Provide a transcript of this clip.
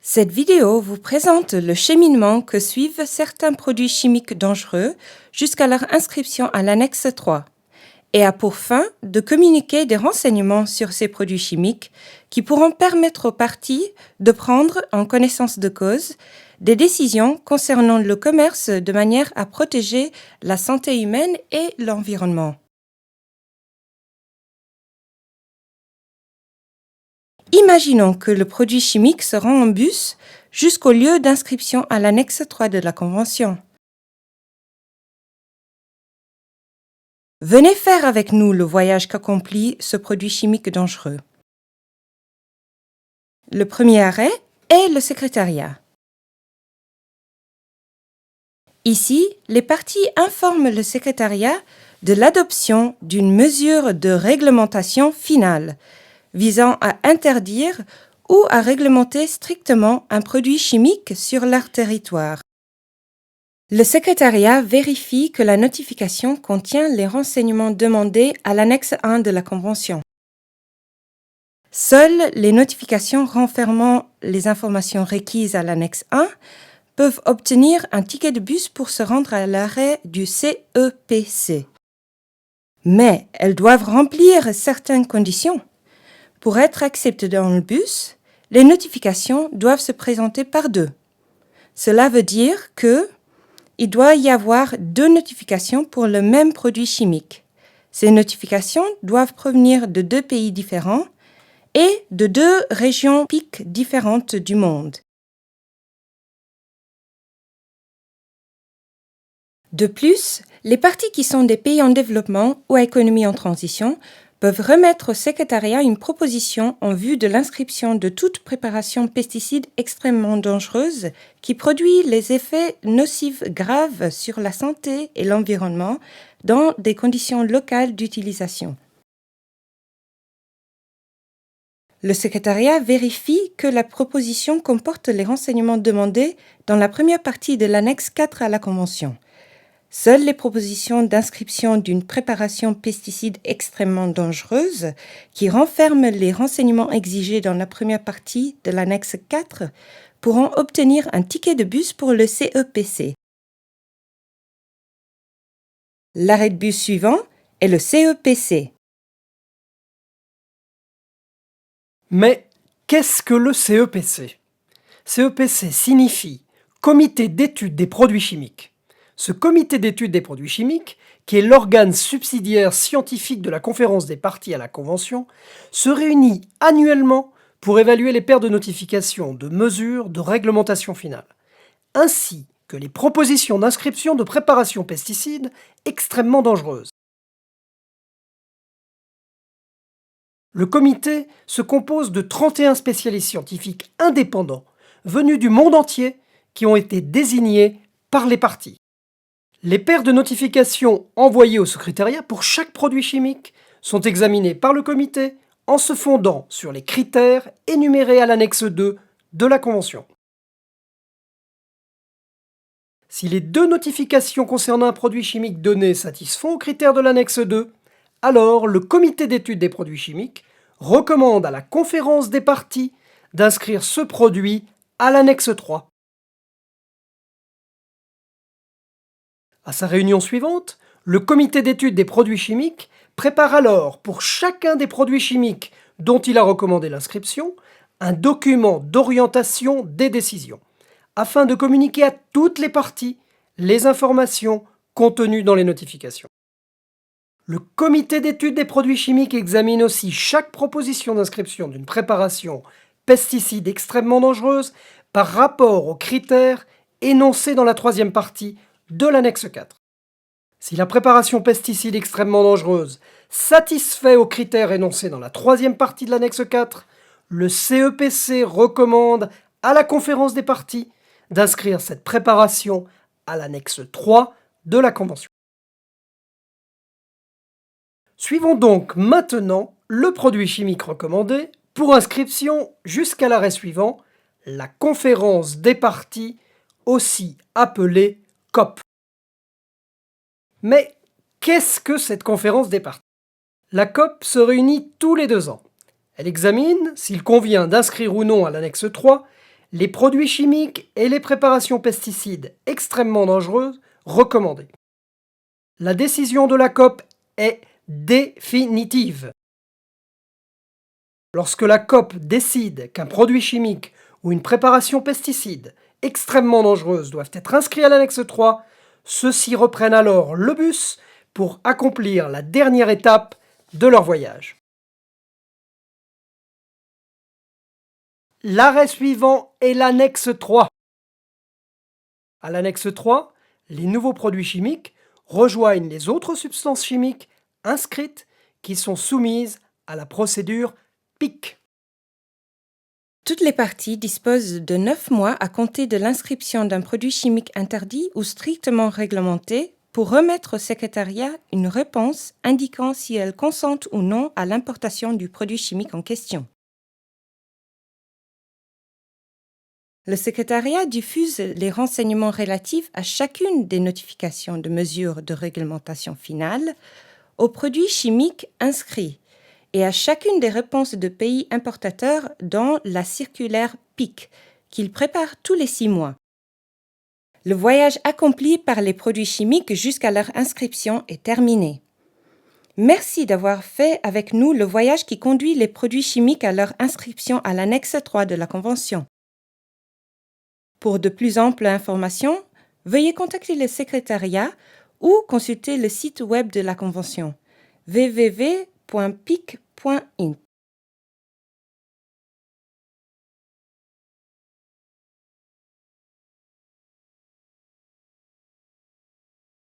Cette vidéo vous présente le cheminement que suivent certains produits chimiques dangereux jusqu'à leur inscription à l'annexe 3 et a pour fin de communiquer des renseignements sur ces produits chimiques qui pourront permettre aux parties de prendre, en connaissance de cause, des décisions concernant le commerce de manière à protéger la santé humaine et l'environnement. Imaginons que le produit chimique se rend en bus jusqu'au lieu d'inscription à l'annexe 3 de la Convention. Venez faire avec nous le voyage qu'accomplit ce produit chimique dangereux. Le premier arrêt est le secrétariat. Ici, les parties informent le secrétariat de l'adoption d'une mesure de réglementation finale visant à interdire ou à réglementer strictement un produit chimique sur leur territoire. Le secrétariat vérifie que la notification contient les renseignements demandés à l'annexe 1 de la Convention. Seules les notifications renfermant les informations requises à l'annexe 1 peuvent obtenir un ticket de bus pour se rendre à l'arrêt du CEPC. Mais elles doivent remplir certaines conditions. Pour être acceptées dans le bus, les notifications doivent se présenter par deux. Cela veut dire qu'il doit y avoir deux notifications pour le même produit chimique. Ces notifications doivent provenir de deux pays différents et de deux régions pics différentes du monde. De plus, les parties qui sont des pays en développement ou à économie en transition peuvent remettre au secrétariat une proposition en vue de l'inscription de toute préparation pesticide extrêmement dangereuse qui produit les effets nocifs graves sur la santé et l'environnement dans des conditions locales d'utilisation. Le secrétariat vérifie que la proposition comporte les renseignements demandés dans la première partie de l'annexe 4 à la Convention. Seules les propositions d'inscription d'une préparation pesticide extrêmement dangereuse qui renferment les renseignements exigés dans la première partie de l'annexe 4 pourront obtenir un ticket de bus pour le CEPC. L'arrêt de bus suivant est le CEPC. Mais qu'est-ce que le CEPC? CEPC signifie Comité d'étude des produits chimiques. Ce comité d'étude des produits chimiques, qui est l'organe subsidiaire scientifique de la conférence des parties à la Convention, se réunit annuellement pour évaluer les paires de notifications, de mesures, de réglementation finale, ainsi que les propositions d'inscription de préparations pesticides extrêmement dangereuses. Le comité se compose de 31 spécialistes scientifiques indépendants venus du monde entier qui ont été désignés par les parties. Les paires de notifications envoyées au secrétariat pour chaque produit chimique sont examinées par le comité en se fondant sur les critères énumérés à l'annexe 2 de la Convention. Si les deux notifications concernant un produit chimique donné satisfont aux critères de l'annexe 2, alors le comité d'étude des produits chimiques recommande à la conférence des parties d'inscrire ce produit à l'annexe 3. À sa réunion suivante, le comité d'étude des produits chimiques prépare alors pour chacun des produits chimiques dont il a recommandé l'inscription un document d'orientation des décisions, afin de communiquer à toutes les parties les informations contenues dans les notifications. Le comité d'étude des produits chimiques examine aussi chaque proposition d'inscription d'une préparation pesticide extrêmement dangereuse par rapport aux critères énoncés dans la troisième partie de l'annexe 4. Si la préparation pesticide extrêmement dangereuse satisfait aux critères énoncés dans la troisième partie de l'annexe 4, le CEPC recommande à la conférence des parties d'inscrire cette préparation à l'annexe 3 de la Convention. Suivons donc maintenant le produit chimique recommandé pour inscription jusqu'à l'arrêt suivant, la conférence des parties, aussi appelée COP. Mais qu'est-ce que cette conférence des parties? La COP se réunit tous les 2 ans. Elle examine s'il convient d'inscrire ou non à l'annexe 3 les produits chimiques et les préparations pesticides extrêmement dangereuses recommandées. La décision de la COP est définitive. Lorsque la COP décide qu'un produit chimique ou une préparation pesticide extrêmement dangereuse doivent être inscrits à l'annexe 3, ceux-ci reprennent alors le bus pour accomplir la dernière étape de leur voyage. L'arrêt suivant est l'annexe 3. À l'annexe 3, les nouveaux produits chimiques rejoignent les autres substances chimiques inscrites qui sont soumises à la procédure PIC. Toutes les parties disposent de 9 mois à compter de l'inscription d'un produit chimique interdit ou strictement réglementé pour remettre au secrétariat une réponse indiquant si elles consentent ou non à l'importation du produit chimique en question. Le secrétariat diffuse les renseignements relatifs à chacune des notifications de mesures de réglementation finale aux produits chimiques inscrits et à chacune des réponses de pays importateurs dans la circulaire PIC qu'il prépare tous les 6 mois. Le voyage accompli par les produits chimiques jusqu'à leur inscription est terminé. Merci d'avoir fait avec nous le voyage qui conduit les produits chimiques à leur inscription à l'annexe 3 de la Convention. Pour de plus amples informations, veuillez contacter le secrétariat ou consulter le site web de la Convention www.pic.int.